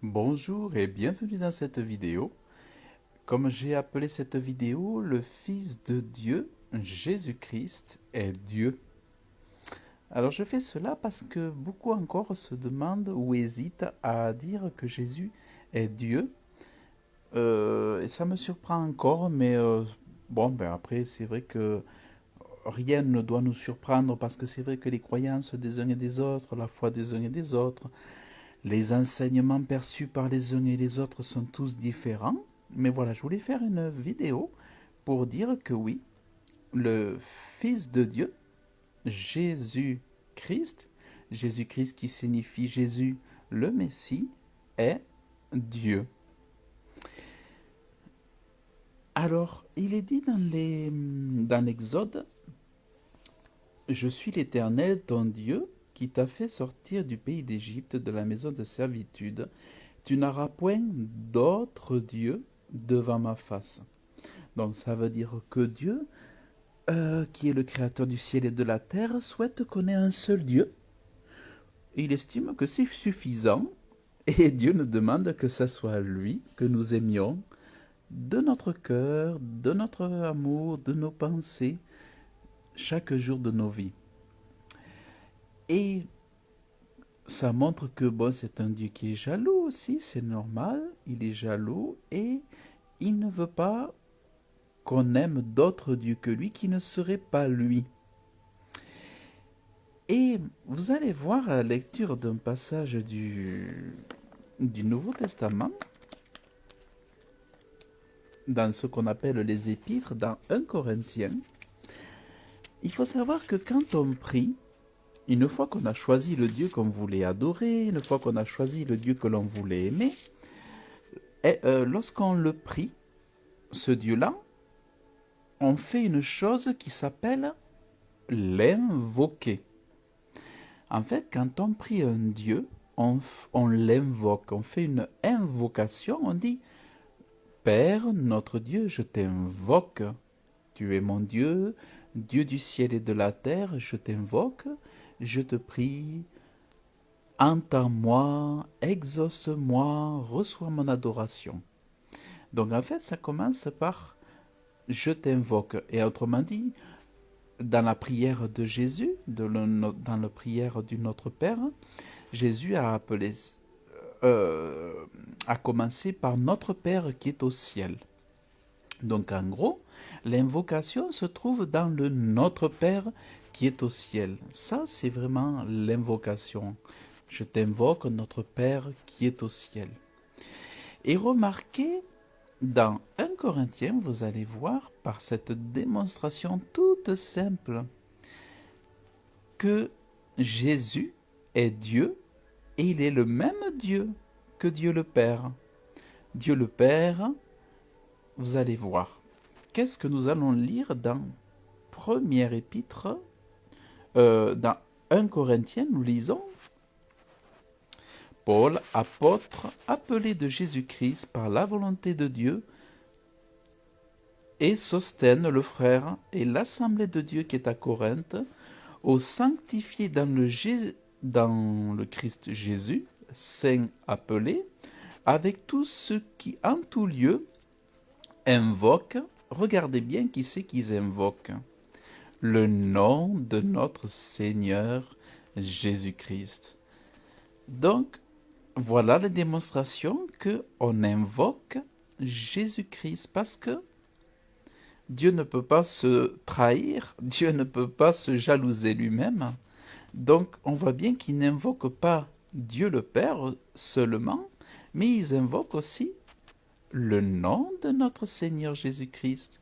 Bonjour et bienvenue dans cette vidéo. Comme j'ai appelé cette vidéo, le Fils de Dieu, Jésus-Christ, est Dieu. Alors je fais cela parce que beaucoup encore se demandent ou hésitent à dire que Jésus est Dieu. Et ça me surprend encore, mais après c'est vrai que rien ne doit nous surprendre parce que c'est vrai que les croyances des uns et des autres, la foi des uns et des autres, les enseignements perçus par les uns et les autres sont tous différents. Mais voilà, je voulais faire une vidéo pour dire que oui, le Fils de Dieu, Jésus-Christ, Jésus-Christ qui signifie Jésus le Messie, est Dieu. Alors, il est dit dans l'Exode, je suis l'Éternel, ton Dieu, qui t'a fait sortir du pays d'Égypte, de la maison de servitude. Tu n'auras point d'autre Dieu devant ma face. Donc ça veut dire que Dieu, qui est le créateur du ciel et de la terre, souhaite qu'on ait un seul Dieu. Il estime que c'est suffisant et Dieu nous demande que ce soit lui que nous aimions de notre cœur, de notre amour, de nos pensées, chaque jour de nos vies. Et ça montre que bon, c'est un Dieu qui est jaloux aussi, c'est normal, il est jaloux et il ne veut pas qu'on aime d'autres dieux que lui qui ne seraient pas lui. Et vous allez voir à la lecture d'un passage du Nouveau Testament, dans ce qu'on appelle les épîtres, dans 1 Corinthiens, il faut savoir que quand on prie, une fois qu'on a choisi le Dieu qu'on voulait adorer, une fois qu'on a choisi le Dieu que l'on voulait aimer, lorsqu'on le prie, ce Dieu-là, on fait une chose qui s'appelle l'invoquer. En fait, quand on prie un Dieu, on l'invoque, on fait une invocation, on dit Père, notre Dieu, je t'invoque. Tu es mon Dieu, Dieu du ciel et de la terre, je t'invoque, je te prie, entends-moi, exauce-moi, reçois mon adoration. Donc en fait, ça commence par je t'invoque. Et autrement dit, dans la prière de Jésus, dans la prière du Notre Père, Jésus a appelé, a commencé par Notre Père qui est au ciel. Donc en gros, l'invocation se trouve dans le Notre Père qui est au ciel. Ça, c'est vraiment l'invocation. Je t'invoque, Notre Père qui est au ciel. Et remarquez, dans 1 Corinthiens, vous allez voir par cette démonstration toute simple que Jésus est Dieu et il est le même Dieu que Dieu le Père. Dieu le Père, vous allez voir. Qu'est-ce que nous allons lire dans première épître, dans 1 Corinthiens, nous lisons Paul, apôtre, appelé de Jésus-Christ par la volonté de Dieu, et Sosthène, le frère, et l'assemblée de Dieu qui est à Corinthe, aux sanctifiés dans le Christ Jésus, saints appelés, avec tous ceux qui en tout lieu invoquent, regardez bien qui c'est qu'ils invoquent, le nom de notre Seigneur Jésus-Christ. Donc, voilà la démonstration qu'on invoque Jésus-Christ parce que Dieu ne peut pas se trahir, Dieu ne peut pas se jalouser lui-même. Donc, on voit bien qu'ils n'invoquent pas Dieu le Père seulement, mais ils invoquent aussi le nom de notre Seigneur Jésus-Christ.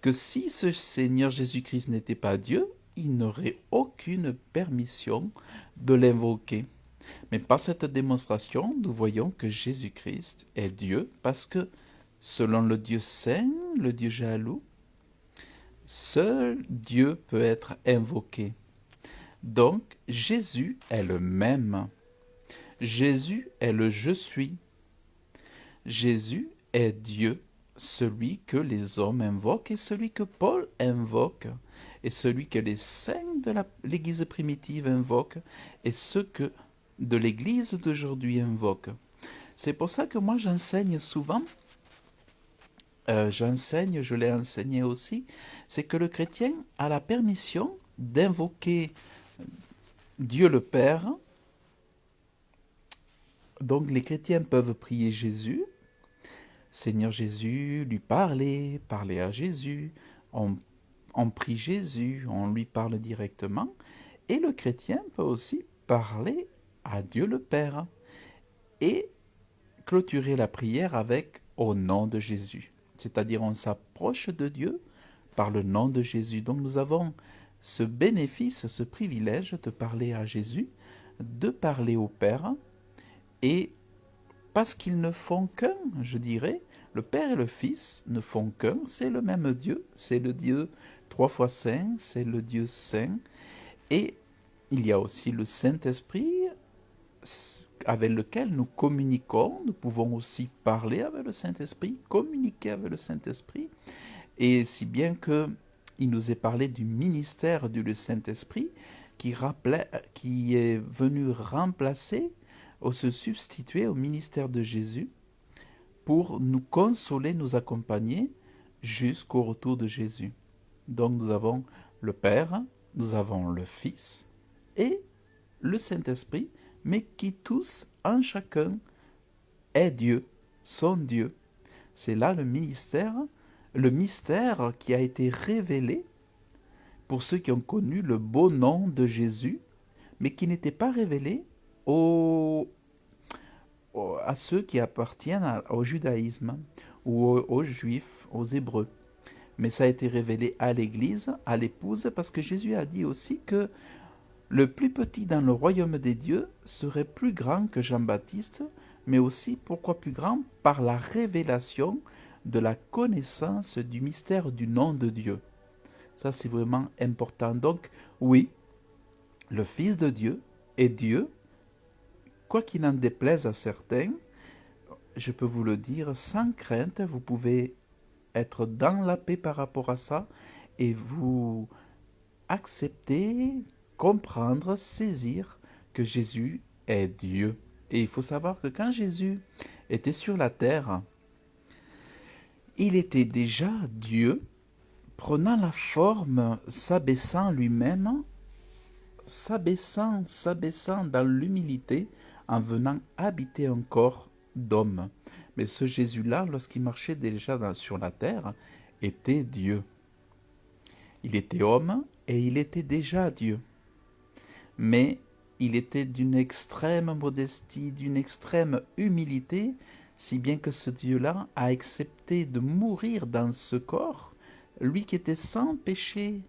Que si ce Seigneur Jésus-Christ n'était pas Dieu, il n'aurait aucune permission de l'invoquer. Mais par cette démonstration, nous voyons que Jésus-Christ est Dieu parce que, selon le Dieu saint, le Dieu jaloux, seul Dieu peut être invoqué. Donc, Jésus est le même. Jésus est le je suis. Jésus est Dieu, celui que les hommes invoquent et celui que Paul invoque, et celui que les saints de l'Église primitive invoquent, et ceux que de l'Église d'aujourd'hui invoquent. C'est pour ça que moi j'enseigne souvent, je l'ai enseigné aussi, c'est que le chrétien a la permission d'invoquer Dieu le Père. Donc les chrétiens peuvent prier Jésus, Seigneur Jésus, lui parler, parler à Jésus, on, on prie Jésus, on lui parle directement, et le chrétien peut aussi parler à Dieu le Père et clôturer la prière avec au nom de Jésus. C'est-à-dire on s'approche de Dieu par le nom de Jésus. Donc nous avons ce bénéfice, ce privilège de parler à Jésus, de parler au Père, et parce qu'ils ne font qu'un, je dirais, le Père et le Fils ne font qu'un, c'est le même Dieu, c'est le Dieu trois fois saint, c'est le Dieu saint, et il y a aussi le Saint-Esprit avec lequel nous communiquons, nous pouvons aussi parler avec le Saint-Esprit, communiquer avec le Saint-Esprit, et si bien que il nous est parlé du ministère du Saint-Esprit qui est venu remplacer ou se substituer au ministère de Jésus pour nous consoler, nous accompagner jusqu'au retour de Jésus. Donc nous avons le Père, nous avons le Fils et le Saint-Esprit, mais qui tous, en chacun, est Dieu, sont Dieu. C'est là le mystère qui a été révélé pour ceux qui ont connu le beau nom de Jésus, mais qui n'était pas révélé à ceux qui appartiennent au judaïsme ou aux juifs, aux hébreux. Mais ça a été révélé à l'Église, à l'épouse, parce que Jésus a dit aussi que le plus petit dans le royaume des dieux serait plus grand que Jean-Baptiste, mais aussi, pourquoi plus grand? Par la révélation de la connaissance du mystère du nom de Dieu. Ça, c'est vraiment important. Donc, oui, le Fils de Dieu est Dieu, quoi qu'il en déplaise à certains, je peux vous le dire sans crainte, vous pouvez être dans la paix par rapport à ça et vous accepter, comprendre, saisir que Jésus est Dieu. Et il faut savoir que quand Jésus était sur la terre, il était déjà Dieu, prenant la forme, s'abaissant lui-même, s'abaissant dans l'humilité, en venant habiter un corps d'homme. Mais ce Jésus-là, lorsqu'il marchait déjà sur la terre, était Dieu. Il était homme et il était déjà Dieu. Mais il était d'une extrême modestie, d'une extrême humilité, si bien que ce Dieu-là a accepté de mourir dans ce corps, lui qui était sans péché,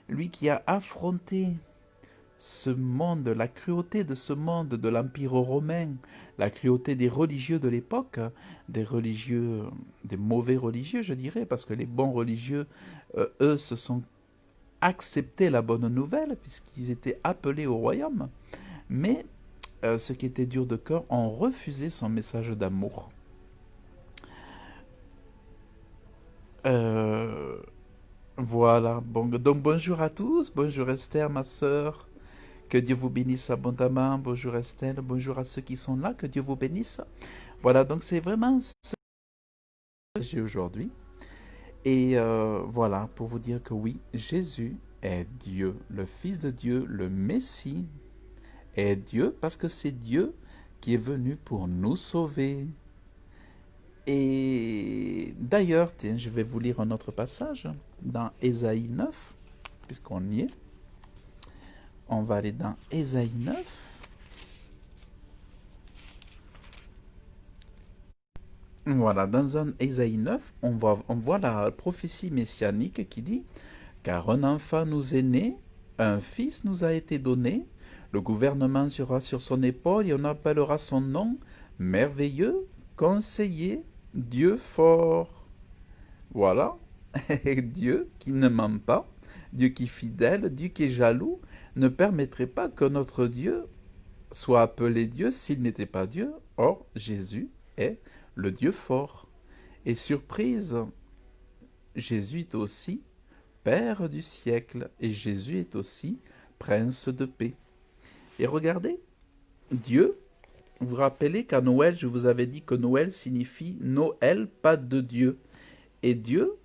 lui qui a affronté ce monde, la cruauté de ce monde, de l'Empire romain, la cruauté des religieux de l'époque, des religieux, des mauvais religieux, je dirais, parce que les bons religieux, eux, se sont acceptés la bonne nouvelle, puisqu'ils étaient appelés au royaume, mais ceux qui étaient durs de cœur ont refusé son message d'amour. Voilà, bon, donc bonjour à tous, bonjour Esther, ma sœur. Que Dieu vous bénisse abondamment. Bonjour Estelle, bonjour à ceux qui sont là, que Dieu vous bénisse. Voilà, donc c'est vraiment ce que j'ai aujourd'hui. Et voilà, pour vous dire que oui, Jésus est Dieu, le Fils de Dieu, le Messie est Dieu, parce que c'est Dieu qui est venu pour nous sauver. Et d'ailleurs, tiens, je vais vous lire un autre passage dans Ésaïe 9, puisqu'on y est. On va aller dans Ésaïe 9. Voilà, dans un Ésaïe 9, on voit la prophétie messianique qui dit « Car un enfant nous est né, un fils nous a été donné, le gouvernement sera sur son épaule et on appellera son nom merveilleux, conseiller, Dieu fort. » Voilà, Dieu qui ne ment pas, Dieu qui est fidèle, Dieu qui est jaloux, ne permettrait pas que notre Dieu soit appelé Dieu s'il n'était pas Dieu. Or, Jésus est le Dieu fort. Et surprise, Jésus est aussi Père du siècle et Jésus est aussi Prince de paix. Et regardez, Dieu Vous vous rappelez qu'à Noël, je vous avais dit que Noël signifie Noël, pas de Dieu. Et Dieu,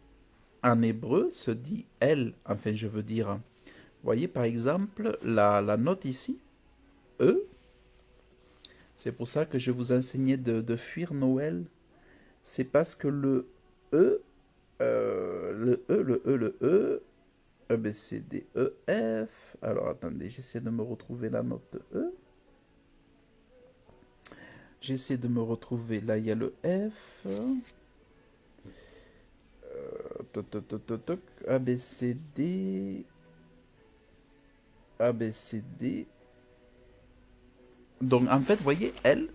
en hébreu, se dit El. Enfin, je veux dire, vous voyez par exemple la note ici, E. C'est pour ça que je vous enseignais de fuir Noël. C'est parce que E, le E, E, B, C, D, E, F. Alors attendez, j'essaie de me retrouver la note E. J'essaie de me retrouver. Là, il y a le F. A, B, C, D. A, B, C, D. Donc, en fait, vous voyez, elle,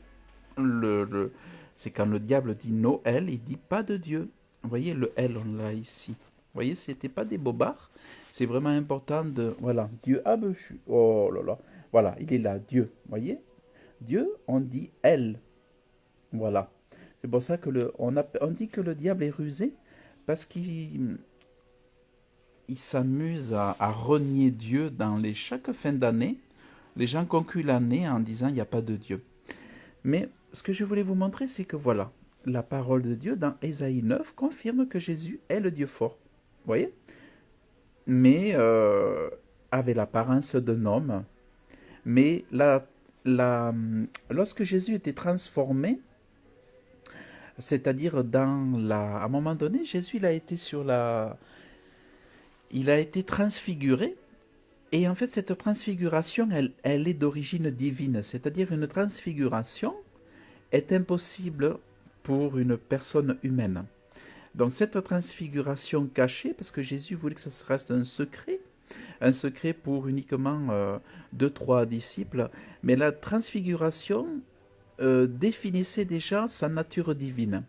c'est quand le diable dit Noël, il dit pas de Dieu. Vous voyez, le L, on l'a ici. Vous voyez, c'était pas des bobards. C'est vraiment important de... Voilà, Dieu abechu. Oh là là. Voilà, il est là, Dieu. Vous voyez, Dieu, on dit elle. Voilà. C'est pour ça que on dit que le diable est rusé, parce qu'il s'amuse à renier Dieu dans chaque fin d'année. Les gens concluent l'année en disant il n'y a pas de Dieu. Mais ce que je voulais vous montrer, c'est que voilà, la parole de Dieu dans Ésaïe 9 confirme que Jésus est le Dieu fort. Vous voyez? Mais avait l'apparence d'un homme. Mais lorsque Jésus était transformé, c'est-à-dire à un moment donné, Jésus il a été transfiguré. Et en fait, cette transfiguration, elle est d'origine divine. C'est-à-dire une transfiguration est impossible pour une personne humaine. Donc cette transfiguration cachée, parce que Jésus voulait que ça reste un secret pour uniquement 2-3 disciples, mais la transfiguration définissait déjà sa nature divine.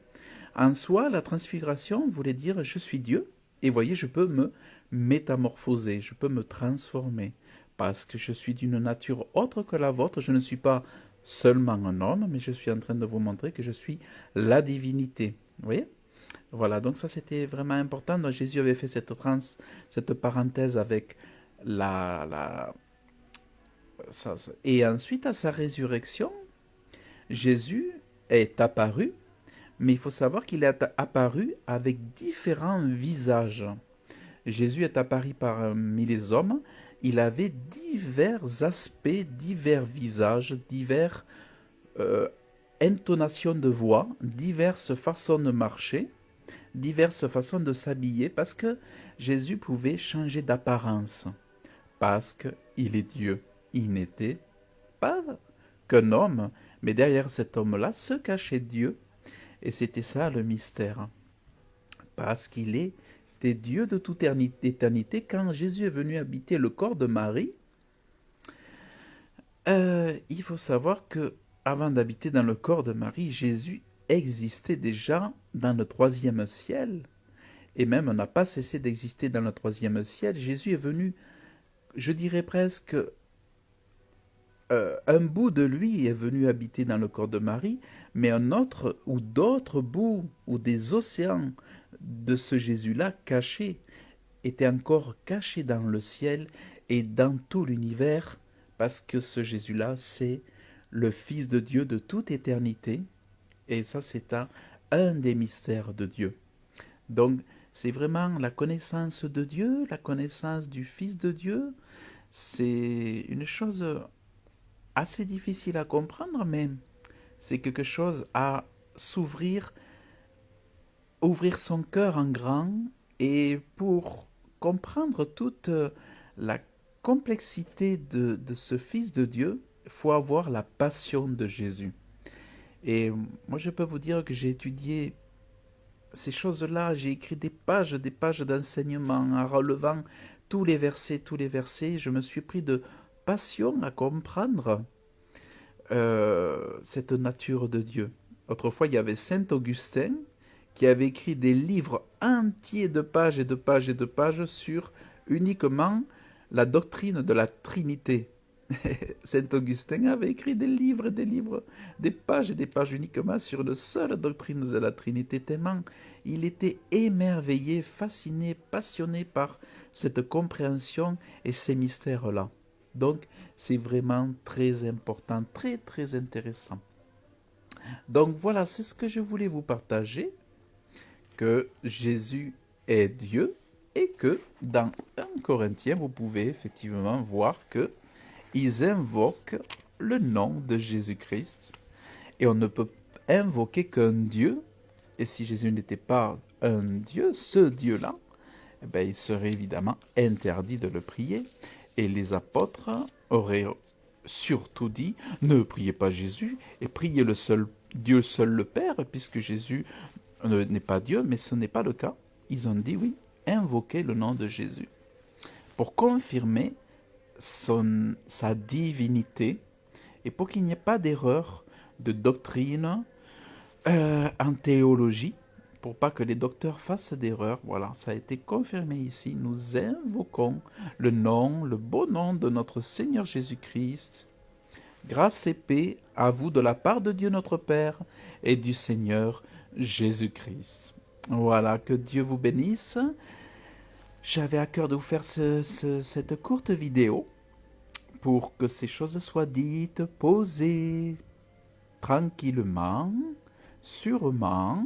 En soi, la transfiguration voulait dire je suis Dieu, et voyez, je peux me métamorphoser, je peux me transformer, parce que je suis d'une nature autre que la vôtre, je ne suis pas seulement un homme, mais je suis en train de vous montrer que je suis la divinité. Vous voyez? Voilà, donc ça c'était vraiment important. Donc Jésus avait fait cette parenthèse avec la... Et ensuite, à sa résurrection, Jésus est apparu, mais il faut savoir qu'il est apparu avec différents visages. Jésus est apparu parmi les hommes, il avait divers aspects, divers visages, diverses intonations de voix, diverses façons de marcher, diverses façons de s'habiller, parce que Jésus pouvait changer d'apparence, parce qu'il est Dieu. Il n'était pas qu'un homme, mais derrière cet homme-là se cachait Dieu, et c'était ça le mystère, parce qu'il était Dieu de toute éternité. Quand Jésus est venu habiter le corps de Marie, il faut savoir que avant d'habiter dans le corps de Marie, Jésus existait déjà dans le troisième ciel, et même n'a pas cessé d'exister dans le troisième ciel. Jésus est venu, je dirais presque, un bout de lui est venu habiter dans le corps de Marie, mais un autre ou d'autres bouts ou des océans de ce Jésus-là caché étaient encore cachés dans le ciel et dans tout l'univers, parce que ce Jésus-là, c'est le Fils de Dieu de toute éternité, et ça c'est un des mystères de Dieu. Donc c'est vraiment la connaissance de Dieu, la connaissance du Fils de Dieu, c'est une chose assez difficile à comprendre, mais c'est quelque chose à s'ouvrir, ouvrir son cœur en grand, et pour comprendre toute la complexité de ce Fils de Dieu, il faut avoir la passion de Jésus. Et moi je peux vous dire que j'ai étudié ces choses-là, j'ai écrit des pages d'enseignement en relevant tous les versets, je me suis pris de passion à comprendre cette nature de Dieu. Autrefois, il y avait Saint Augustin qui avait écrit des livres entiers de pages et de pages et de pages sur uniquement la doctrine de la Trinité. Saint Augustin avait écrit des livres et des livres, des pages et des pages uniquement sur une seule doctrine de la Trinité, tellement il était émerveillé, fasciné, passionné par cette compréhension et ces mystères-là. Donc, c'est vraiment très important, très très intéressant. Donc voilà, c'est ce que je voulais vous partager, que Jésus est Dieu et que dans 1 Corinthiens, vous pouvez effectivement voir que ils invoquent le nom de Jésus-Christ et on ne peut invoquer qu'un Dieu. Et si Jésus n'était pas un Dieu, ce Dieu-là, eh ben, il serait évidemment interdit de le prier. Et les apôtres auraient surtout dit, ne priez pas Jésus et priez le seul Dieu, seul le Père, puisque Jésus n'est pas Dieu, mais ce n'est pas le cas. Ils ont dit oui, invoquez le nom de Jésus pour confirmer sa divinité et pour qu'il n'y ait pas d'erreur de doctrine en théologie, pour pas que les docteurs fassent d'erreurs. Voilà, ça a été confirmé ici. Nous invoquons le nom, le beau nom de notre Seigneur Jésus-Christ. Grâce et paix à vous de la part de Dieu notre Père et du Seigneur Jésus-Christ. Voilà, que Dieu vous bénisse. J'avais à cœur de vous faire cette courte vidéo pour que ces choses soient dites, posées tranquillement, sûrement,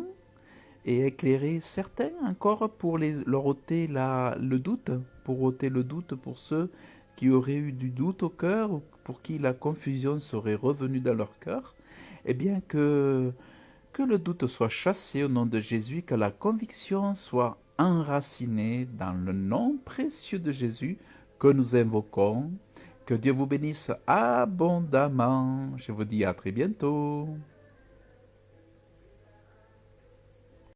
et éclairer certains encore pour leur ôter le doute, pour ceux qui auraient eu du doute au cœur, ou pour qui la confusion serait revenue dans leur cœur, et bien que le doute soit chassé au nom de Jésus, que la conviction soit enracinée dans le nom précieux de Jésus que nous invoquons. Que Dieu vous bénisse abondamment. Je vous dis à très bientôt.